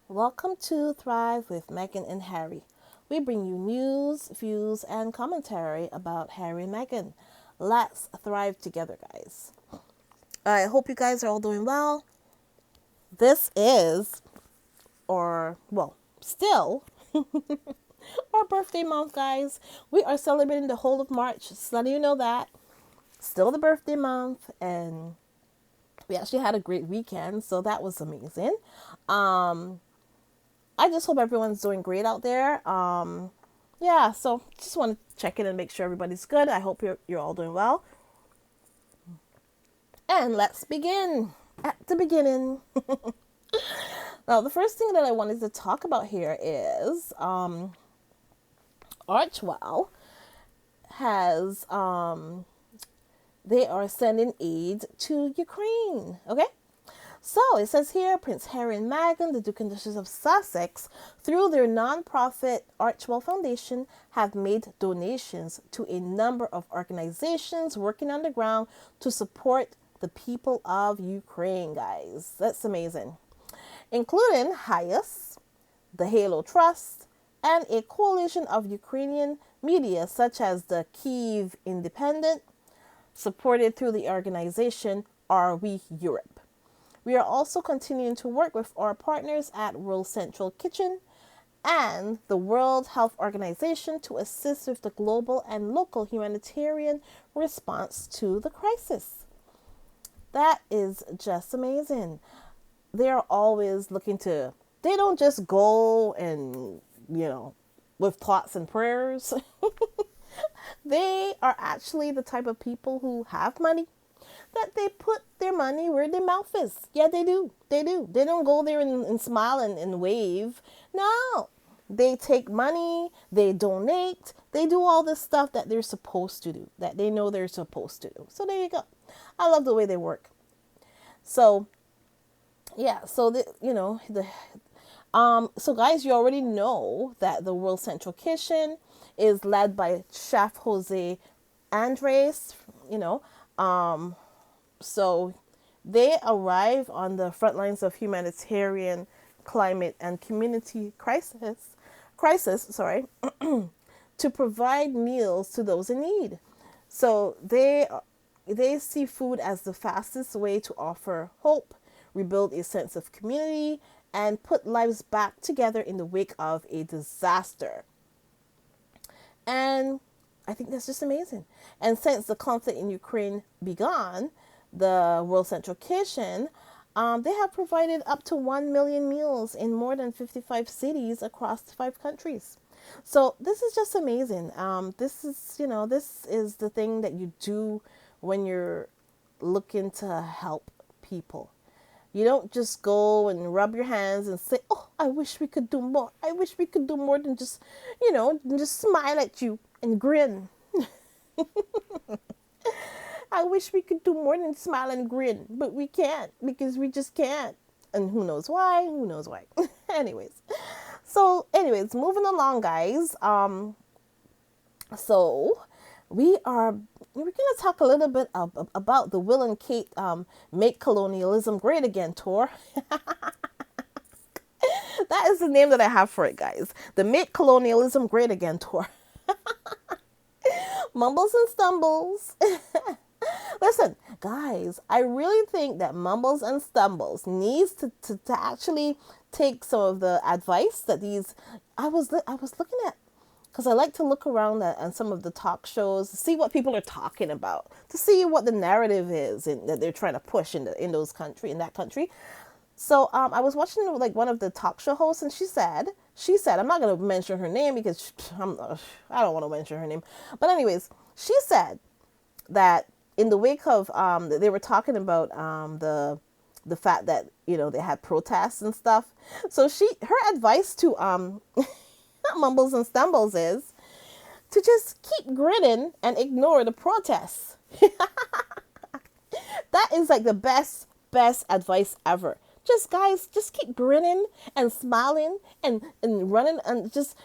Welcome to Thrive with Megan and Harry. We bring you news, views, and commentary about Harry and Meghan. Let's thrive together, guys. I hope you guys are all doing well. This is, still, our birthday month, guys. We are celebrating the whole of March, just letting you know that. Still the birthday month, and we actually had a great weekend, so that was amazing. Um, I just hope everyone's doing great out there. Yeah, so just want to check in and make sure everybody's good. I hope you're all doing well. And let's begin at the beginning. Now, the first thing that I wanted to talk about here is Archwell has they are sending aid to Ukraine. Okay, so it says here Prince Harry and Meghan, the Duke and Duchess of Sussex, through their non-profit Archwell Foundation, have made donations to a number of organizations working on the ground to support the people of Ukraine, guys. That's amazing. Including HIAS, the Halo Trust, and a coalition of Ukrainian media such as the Kyiv Independent, supported through the organization Are We Europe. We are also continuing to work with our partners at World Central Kitchen and the World Health Organization to assist with the global and local humanitarian response to the crisis. That is just amazing. They're always looking to, they don't just go and, with thoughts and prayers. They are actually the type of people who have money that they put their money where their mouth is. Yeah, they do. They do. They don't go there and smile and wave. No. They take money, they donate, they do all this stuff that they're supposed to do, that they know they're supposed to do. So there you go. I love the way they work. So, yeah, so so guys, you already know that the World Central Kitchen is led by Chef Jose Andres, so they arrive on the front lines of humanitarian, climate, and community crisis, to provide meals to those in need. So they see food as the fastest way to offer hope, rebuild a sense of community, and put lives back together in the wake of a disaster. And I think that's just amazing. And since the conflict in Ukraine began, the World Central Kitchen, they have provided up to 1 million meals in more than 55 cities across 5 countries. So this is just amazing. This is the thing that you do when you're looking to help people. You don't just go and rub your hands and say, "Oh, I wish we could do more. I wish we could do more than just smile at you and grin." I wish we could do more than smile and grin, but we can't because we just can't. And who knows why? Who knows why? anyways, moving along, guys. So we're gonna talk a little bit about the Will and Kate Make Colonialism Great Again tour. That is the name that I have for it, guys. The Make Colonialism Great Again tour. Mumbles and stumbles. Listen, guys, I really think that Mumbles and Stumbles needs to actually take some of the advice that these I was looking at, because I like to look around at some of the talk shows to see what people are talking about, to see what the narrative is that they're trying to push in that country. So I was watching like one of the talk show hosts, and she said I'm not gonna mention her name because I don't want to mention her name, but anyways, she said that in the wake of they were talking about the fact that they had protests and stuff. So her advice to Mumbles and Stumbles is to just keep grinning and ignore the protests. That is like the best advice ever. Just keep grinning and smiling and running and just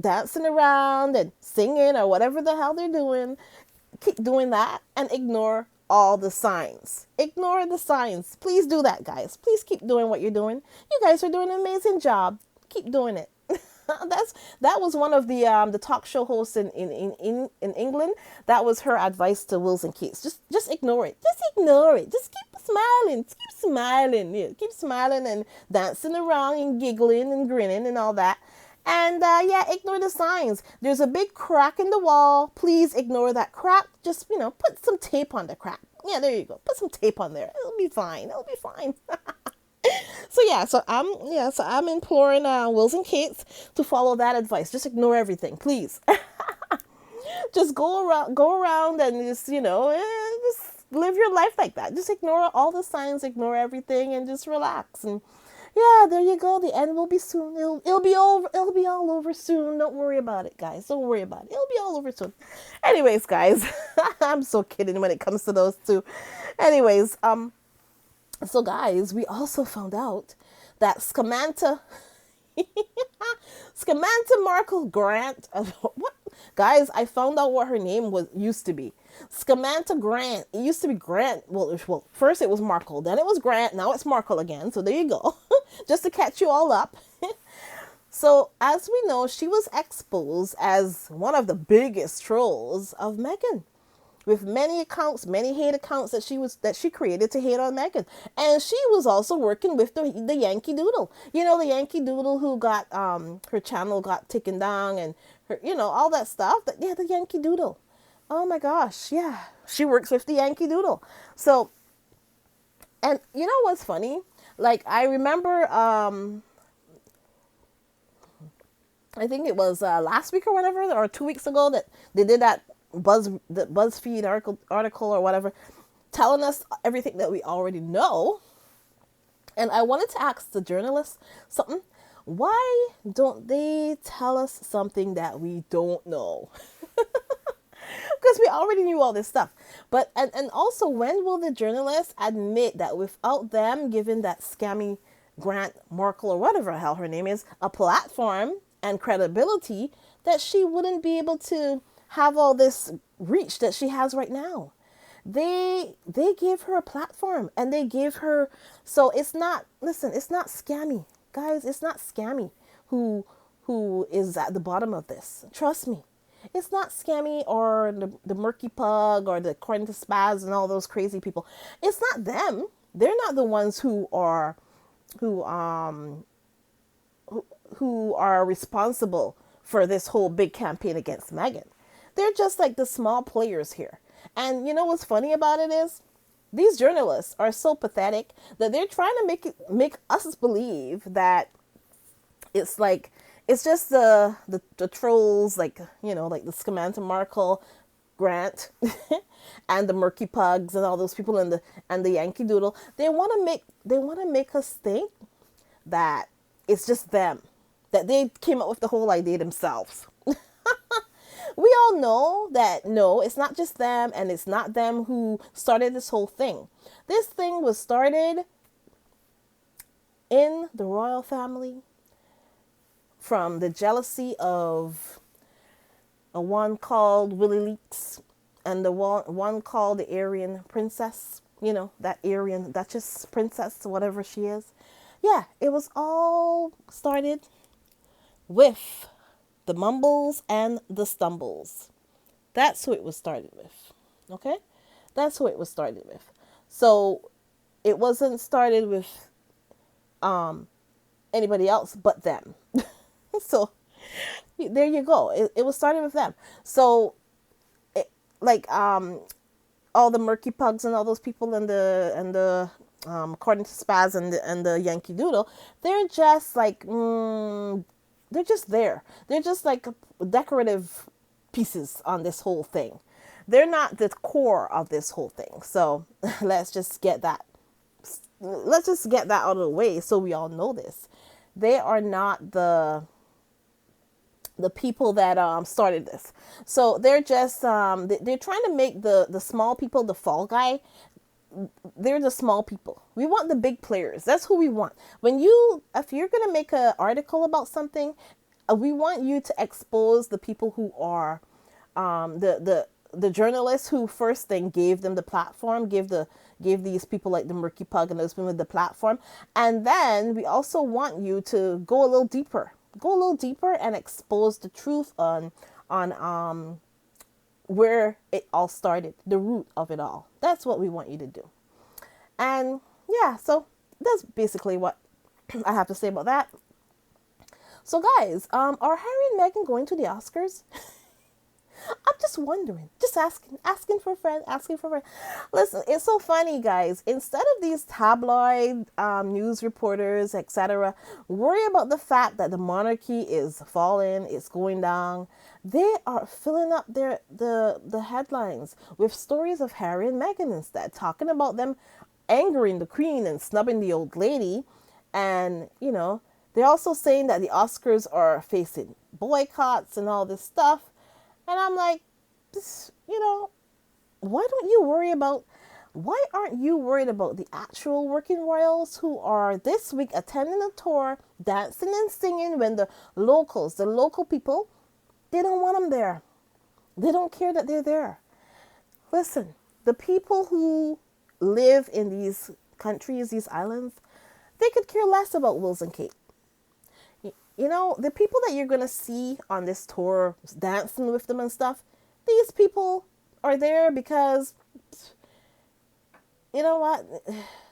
dancing around and singing or whatever the hell they're doing. Keep doing that and ignore all the signs. Ignore the signs. Please do that, guys. Please keep doing what you're doing. You guys are doing an amazing job. Keep doing it. That was one of the talk show hosts in England. That was her advice to Wills and Keats. Just ignore it. Just ignore it. Just keep smiling. Just keep smiling. Yeah, keep smiling and dancing around and giggling and grinning and all that. And yeah, ignore the signs. There's a big crack in the wall. Please ignore that crack. Just, put some tape on the crack. Yeah, there you go. Put some tape on there. It'll be fine. It'll be fine. So I'm imploring Wills and Kates to follow that advice. Just ignore everything, please. Just go around and just just live your life like that. Just ignore all the signs, ignore everything, and just relax. And yeah, there you go. The end will be soon. It'll be over. It'll be all over soon. Don't worry about it, guys. Don't worry about it. It'll be all over soon. Anyways, guys, I'm so kidding when it comes to those two. Anyways, so guys, we also found out that Samantha Markle Grant, what? Guys, I found out what her name used to be. Samantha Grant. It used to be Grant. Well, first it was Markle, then it was Grant, now it's Markle again. So there you go. Just to catch you all up. So as we know, she was exposed as one of the biggest trolls of Meghan, with many accounts, many hate accounts that she created to hate on Meghan. And she was also working with the Yankee Doodle. The Yankee Doodle who got her channel got taken down, and her, all that stuff. The Yankee Doodle. Oh my gosh, yeah. She works with the Yankee Doodle. So, and you know what's funny? Like, I remember I think it was last week or whatever, or 2 weeks ago, that they did that BuzzFeed article or whatever, telling us everything that we already know. And I wanted to ask the journalists something. Why don't they tell us something that we don't know? Because we already knew all this stuff. But and also, when will the journalists admit that without them giving that scammy Grant Markle, or whatever the hell her name is, a platform and credibility, that she wouldn't be able to have all this reach that she has right now? They gave her a platform, and they gave her, so it's not scammy, guys. It's not scammy who is at the bottom of this. Trust me, it's not scammy, or the murky pug, or the according to Spaz and all those crazy people. It's not them. They're not the ones who are responsible for this whole big campaign against Meghan. They're just like the small players here. And you know what's funny about it is, these journalists are so pathetic that they're trying to make us believe that it's just the trolls, like the Samantha Markle, Grant, and the murky pugs and all those people, and the Yankee Doodle. They want to make us think that it's just them, that they came up with the whole idea themselves. We all know that no, it's not just them, and it's not them who started this whole thing. This thing was started in the royal family from the jealousy of a one called Willie Leaks and the one called the Aryan princess, that Aryan Duchess princess, whatever she is. Yeah, it was all started with the mumbles and the stumbles. That's who it was started with. Okay? That's who it was started with. So it wasn't started with anybody else but them. So there you go. It was started with them. So all the murky pugs and all those people and the according to Spaz and the Yankee Doodle, they're just like they're just there. They're just like decorative pieces on this whole thing. They're not the core of this whole thing. So let's just get that out of the way, so we all know this. They are not the people that started this. So they're just they're trying to make the small people the fall guy. They're the small people. We want the big players. That's who we want. If you're going to make an article about something, we want you to expose the people who are the journalists who first thing gave them the platform, gave these people like the Murky Pug and those women the platform. And then we also want you to go a little deeper. Go a little deeper and expose the truth on where it all started, the root of it all. That's what we want you to do. And yeah, so that's basically what I have to say about that. So guys, are Harry and Meghan going to the Oscars? I'm just wondering, just asking for a friend, asking for a friend. Listen, it's so funny, guys. Instead of these tabloid news reporters, etc., worry about the fact that the monarchy is falling, it's going down, they are filling up the headlines with stories of Harry and Meghan instead, talking about them angering the Queen and snubbing the old lady, and they're also saying that the Oscars are facing boycotts and all this stuff. And I'm like, why aren't you worried about the actual working royals who are this week attending a tour, dancing and singing when the local people, they don't want them there. They don't care that they're there. Listen, the people who live in these countries, these islands, they could care less about Wills and Kate. The people that you're going to see on this tour dancing with them and stuff, these people are there because, you know what,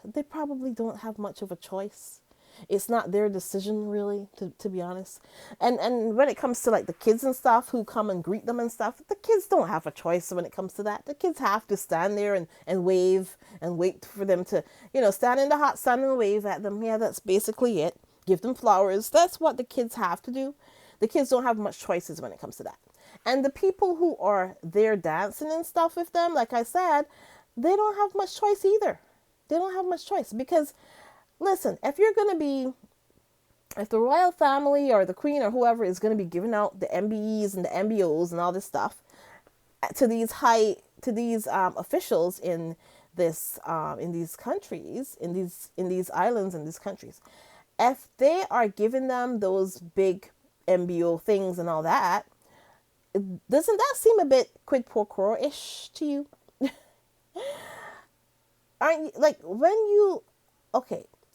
they probably don't have much of a choice. It's not their decision, really, to be honest. And when it comes to like the kids and stuff who come and greet them and stuff, the kids don't have a choice when it comes to that. The kids have to stand there and wave and wait for them to, stand in the hot sun and wave at them. Yeah, that's basically it. Give them flowers. That's what the kids have to do. The kids don't have much choices when it comes to that. And the people who are there dancing and stuff with them, like I said, they don't have much choice either. They don't have much choice because, listen, if the royal family or the Queen or whoever is going to be giving out the MBEs and the MBOs and all this stuff to these officials in these countries, in these islands, in these countries, if they are giving them those big MBO things and all that, doesn't that seem a bit quid pro quo-ish to you? Aren't you, like,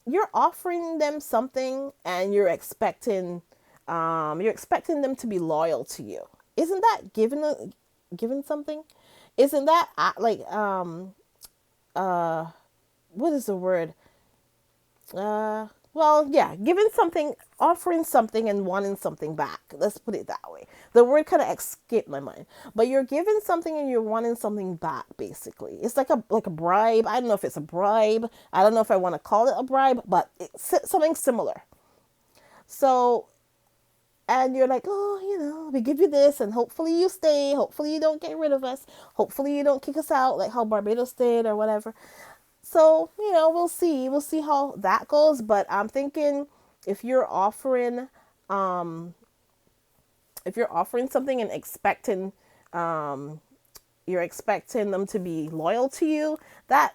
you're offering them something and you're expecting them to be loyal to you. Isn't that giving something? Isn't that what is the word? Well, yeah, giving something, offering something and wanting something back. Let's put it that way. The word kind of escaped my mind. But you're giving something and you're wanting something back, basically. It's like a bribe. I don't know if it's a bribe. I don't know if I want to call it a bribe, but it's something similar. So, and you're like, we give you this and hopefully you stay. Hopefully you don't get rid of us. Hopefully you don't kick us out like how Barbados did or whatever. So, we'll see. We'll see how that goes. But I'm thinking if you're offering something and expecting you're expecting them to be loyal to you, that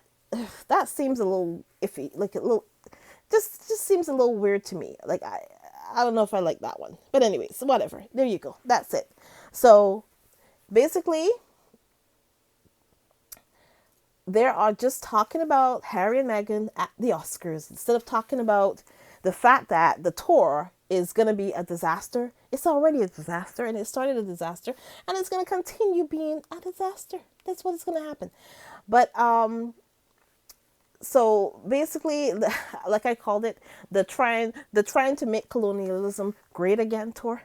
seems a little iffy. Like a little just seems a little weird to me. Like I don't know if I like that one. But anyways, whatever. There you go. That's it. So basically, they are just talking about Harry and Meghan at the Oscars instead of talking about the fact that the tour is going to be a disaster. It's already a disaster, and it started a disaster, and it's going to continue being a disaster. That's what is going to happen. But so basically, like I called it, the trying to make colonialism great again tour.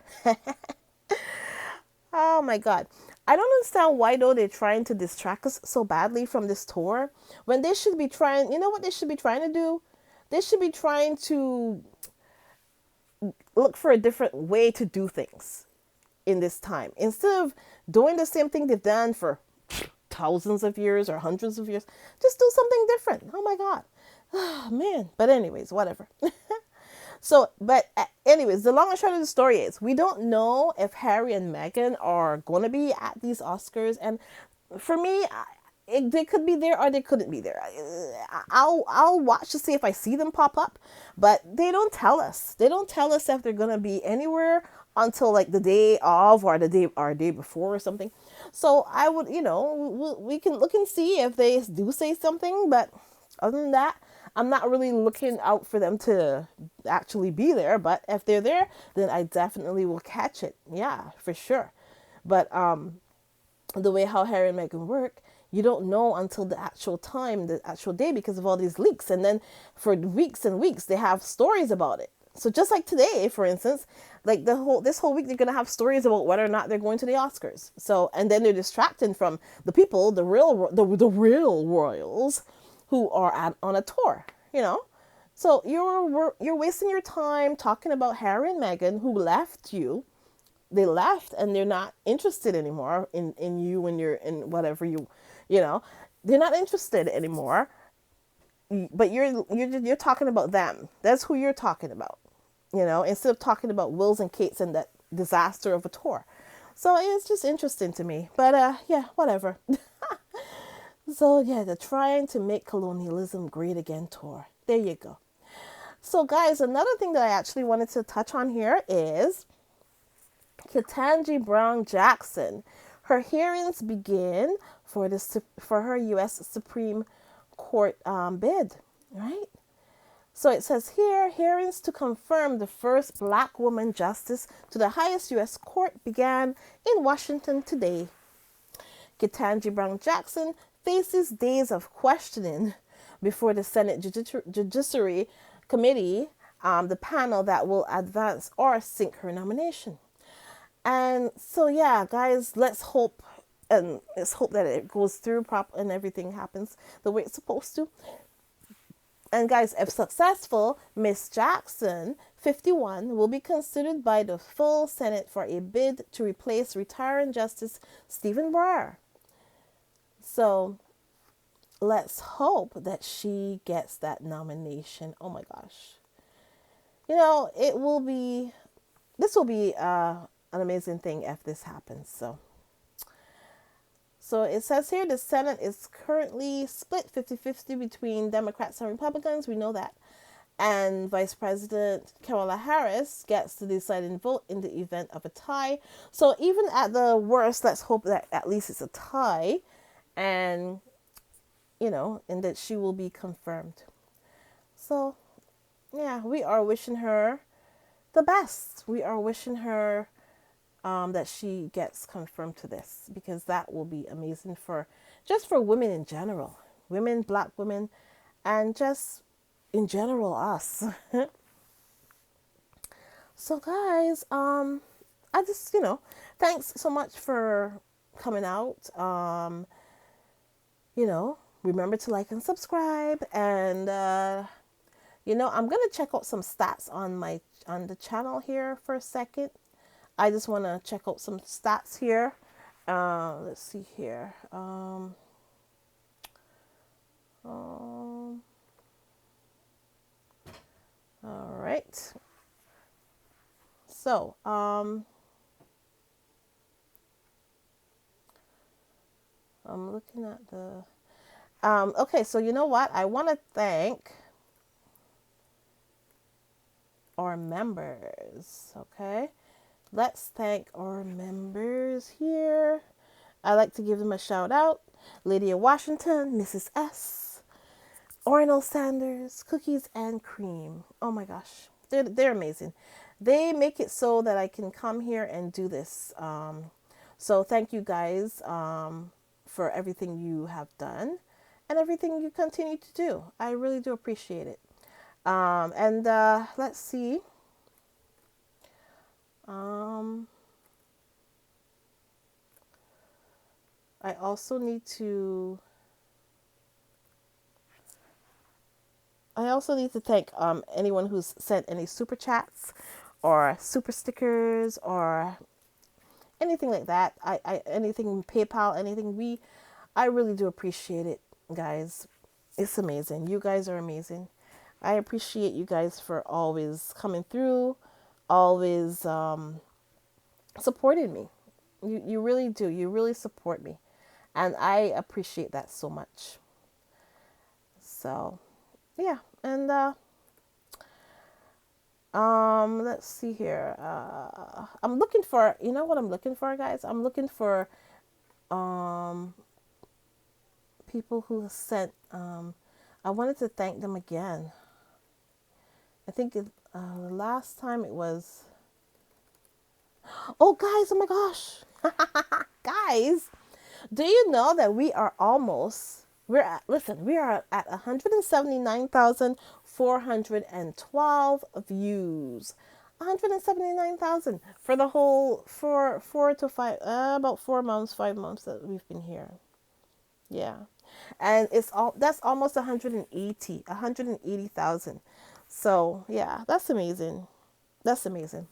Oh my God. I don't understand why though they're trying to distract us so badly from this tour when they should be trying, what they should be trying to do? They should be trying to look for a different way to do things in this time. Instead of doing the same thing they've done for thousands of years or hundreds of years, just do something different. Oh my God. Oh, man. But anyways, whatever. So, but anyways, the long and short of the story is we don't know if Harry and Meghan are going to be at these Oscars. And for me, they could be there or they couldn't be there. I'll watch to see if I see them pop up, but they don't tell us. They don't tell us if they're going to be anywhere until like the day of or day before or something. So I would, we can look and see if they do say something, but other than that, I'm not really looking out for them to actually be there. But if they're there, then I definitely will catch it. Yeah, for sure. But the way how Harry and Meghan work, you don't know until the actual time, the actual day, because of all these leaks. And then for weeks and weeks, they have stories about it. So just like today, for instance, like this whole week, they're gonna have stories about whether or not they're going to the Oscars. So and then they're distracting from the people, the real royals, who are on a tour. You know, so you're wasting your time talking about Harry and Meghan, who left you. They left and they're not interested anymore in you when you're in whatever you know they're not interested anymore, but you're talking about them. That's who you're talking about, instead of talking about Wills and Kate's and that disaster of a tour. So it's just interesting to me, but yeah, whatever. So yeah, they're trying to make colonialism great again tour. There you go. So guys, another thing that I actually wanted to touch on here is Ketanji Brown Jackson. Her hearings begin for her U.S. Supreme Court bid, right? So it says here, hearings to confirm the first Black woman justice to the highest U.S. court began in Washington today. Ketanji Brown Jackson faces days of questioning before the Senate Judiciary Committee, the panel that will advance or sink her nomination. And so, yeah, guys, let's hope that it goes through proper and everything happens the way it's supposed to. And guys, if successful, Miss Jackson, 51, will be considered by the full Senate for a bid to replace retiring Justice Stephen Breyer. So let's hope that she gets that nomination. Oh my gosh. This will be an amazing thing if this happens. So it says here the Senate is currently split 50-50 between Democrats and Republicans. We know that. And Vice President Kamala Harris gets the deciding vote in the event of a tie. So even at the worst, let's hope that at least it's a tie, and and that she will be confirmed. So yeah, we are wishing her the best. We are wishing her that she gets confirmed to this, because that will be amazing for women in general, women, Black women, and just in general us. So guys, I just thanks so much for coming out. Remember to like and subscribe, and I'm gonna check out some stats on the channel here for a second. I just want to check out some stats here. Let's see here. All right. So, I'm looking at the. Okay, so you know what? I want to thank our members. Okay. Let's thank our members here. I like to give them a shout out. Lydia Washington, Mrs. S, Ornell Sanders, Cookies and Cream. Oh my gosh, they're amazing. They make it so that I can come here and do this. So thank you guys for everything you have done and everything you continue to do. I really do appreciate it. And let's see. I also need to thank anyone who's sent any super chats or super stickers or anything like that. Anything PayPal, anything. I really do appreciate it, guys. It's amazing. You guys are amazing. I appreciate you guys for always coming through, always supporting me. You really do. You really support me. And I appreciate that so much. So, yeah. And Let's see here. I'm looking for, you know what I'm looking for, guys? I'm looking for um people who sent I wanted to thank them again. I think the last time it was, oh guys, oh my gosh. Guys, do you know that we are at 179,412 views. 179,000 for the whole, for 4 to 5, about 4 months, 5 months that we've been here. Yeah. And that's almost 180,000. So yeah, that's amazing. That's amazing.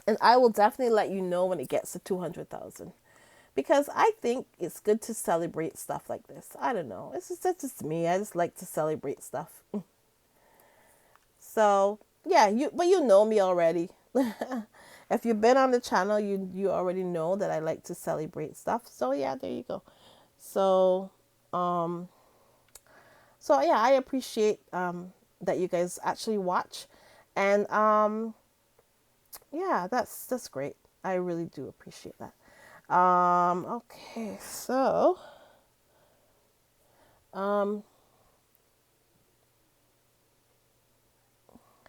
And I will definitely let you know when it gets to 200,000, because I think it's good to celebrate stuff like this. I don't know. It's just, that's just me. I just like to celebrate stuff. So yeah, but you know me already. If you've been on the channel, you already know that I like to celebrate stuff. So yeah, there you go. So um so yeah, I appreciate that you guys actually watch, and yeah, that's great. I really do appreciate that. Okay, so um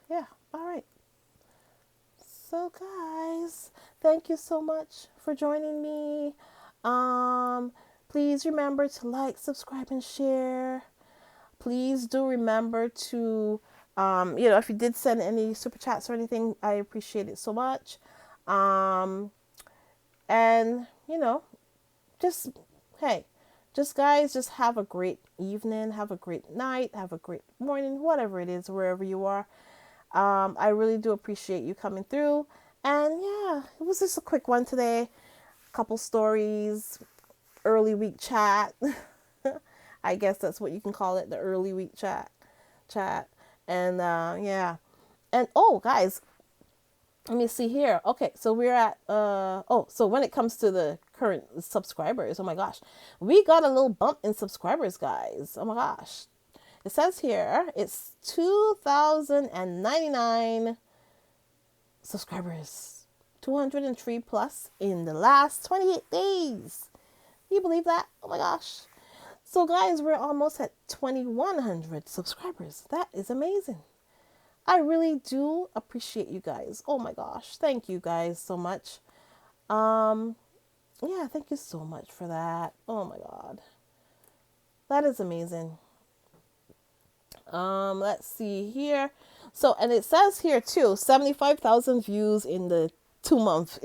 yeah, all right. So guys, thank you so much for joining me. Um Please remember to like, subscribe, and share. Please do remember to if you did send any super chats or anything, I appreciate it so much. Um and just, hey, just guys, just have a great evening, have a great night, have a great morning, whatever it is, wherever you are. I really do appreciate you coming through. And yeah, it was just a quick one today. Couple stories, early week chat. I guess that's what you can call it, the early week chat. And yeah. And oh guys, let me see here. Okay, so we're at so when it comes to the current subscribers, oh my gosh, we got a little bump in subscribers, guys. Oh my gosh. It says here it's 2,099 subscribers. 203 plus in the last 28 days. Can you believe that? Oh my gosh. So guys, we're almost at 2,100 subscribers. That is amazing. I really do appreciate you guys. Oh my gosh. Thank you guys so much. Yeah, thank you so much for that. Oh my god. That is amazing. Let's see here. So, and it says here too, 75,000 views in the 2 months.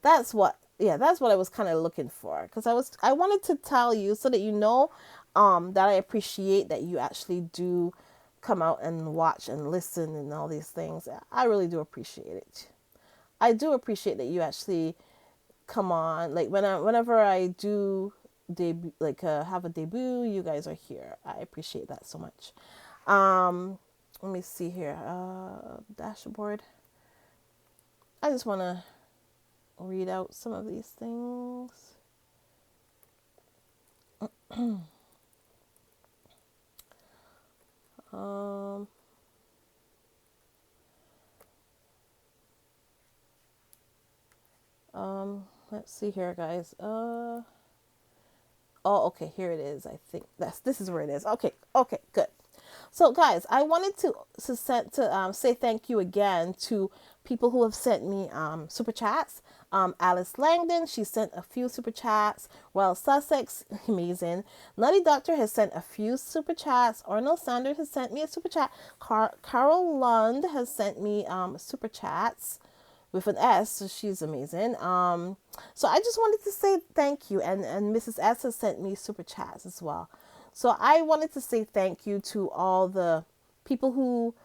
That's what I was kind of looking for, because I wanted to tell you so that you know that I appreciate that you actually do come out and watch and listen and all these things. I really do appreciate it. I do appreciate that you actually come on, like whenever I do debut, like have a debut, you guys are here. I appreciate that so much. Let me see here. Dashboard. I just want to read out some of these things. Let's see here, guys. Oh, okay, here it is. I think this is where it is. Okay, good. So, guys, I wanted to say thank you again to people who have sent me super chats. Alice Langdon, she sent a few super chats. Well, Sussex, amazing. Nutty Doctor has sent a few super chats. Arnold Sanders has sent me a super chat. Carol Lund has sent me super chats with an S, so she's amazing. So I just wanted to say thank you, and Mrs. S has sent me super chats as well. So I wanted to say thank you to all the people who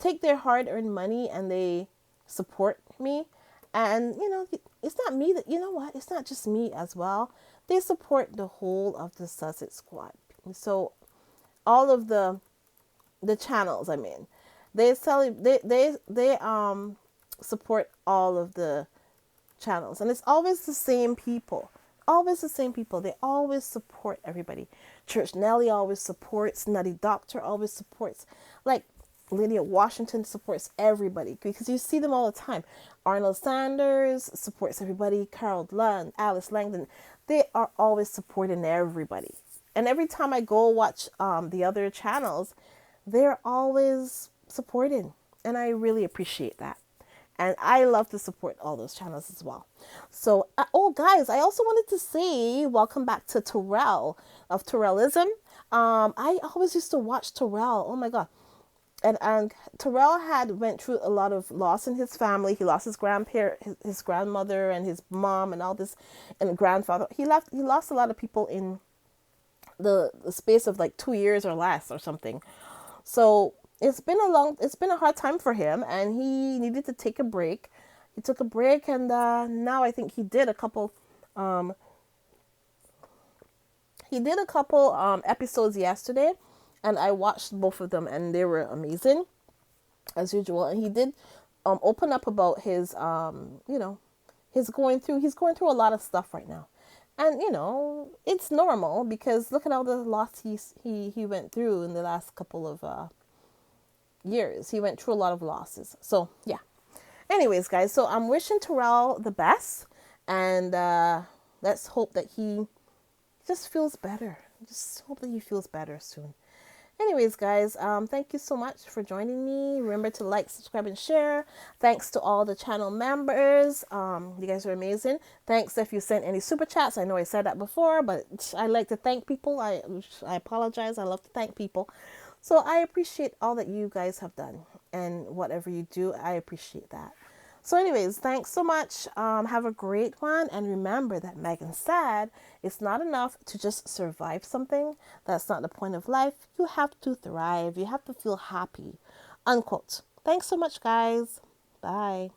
take their hard-earned money and they support me. And it's not me that, it's not just me as well. They support the whole of the Sussex squad. So all of the channels I'm in, they support all of the channels, and it's always the same people. Always the same people. They always support everybody. Church Nelly always supports. Nutty Doctor always supports. Like, Lydia Washington supports everybody because you see them all the time. Arnold Sanders supports everybody. Carol Lund, Alice Langdon, they are always supporting everybody. And every time I go watch the other channels, they're always supporting. And I really appreciate that. And I love to support all those channels as well. So, oh, guys, I also wanted to say welcome back to Terrell of Terrellism. I always used to watch Terrell. Oh, my God. And Terrell had went through a lot of loss in his family. He lost his his grandmother and his mom and all this, and grandfather. He lost a lot of people in the space of like 2 years or less or something. So it's been a hard time for him, and he needed to take a break. He took a break, and now I think um, he did a couple episodes yesterday, and I watched both of them, and they were amazing as usual. And he did open up about his he's going through a lot of stuff right now. And it's normal because look at all the loss he went through in the last couple of years. He went through a lot of losses. So yeah. Anyways, guys, so I'm wishing Terrell the best, and let's hope that he just feels better. Just hope that he feels better soon. Anyways, guys, thank you so much for joining me. Remember to like, subscribe, and share. Thanks to all the channel members. You guys are amazing. Thanks if you sent any super chats. I know I said that before, but I like to thank people. I apologize. I love to thank people. So I appreciate all that you guys have done, and whatever you do, I appreciate that. So anyways, thanks so much. Have a great one. And remember that Megan said it's not enough to just survive something. That's not the point of life. You have to thrive. You have to feel happy. Unquote. Thanks so much, guys. Bye.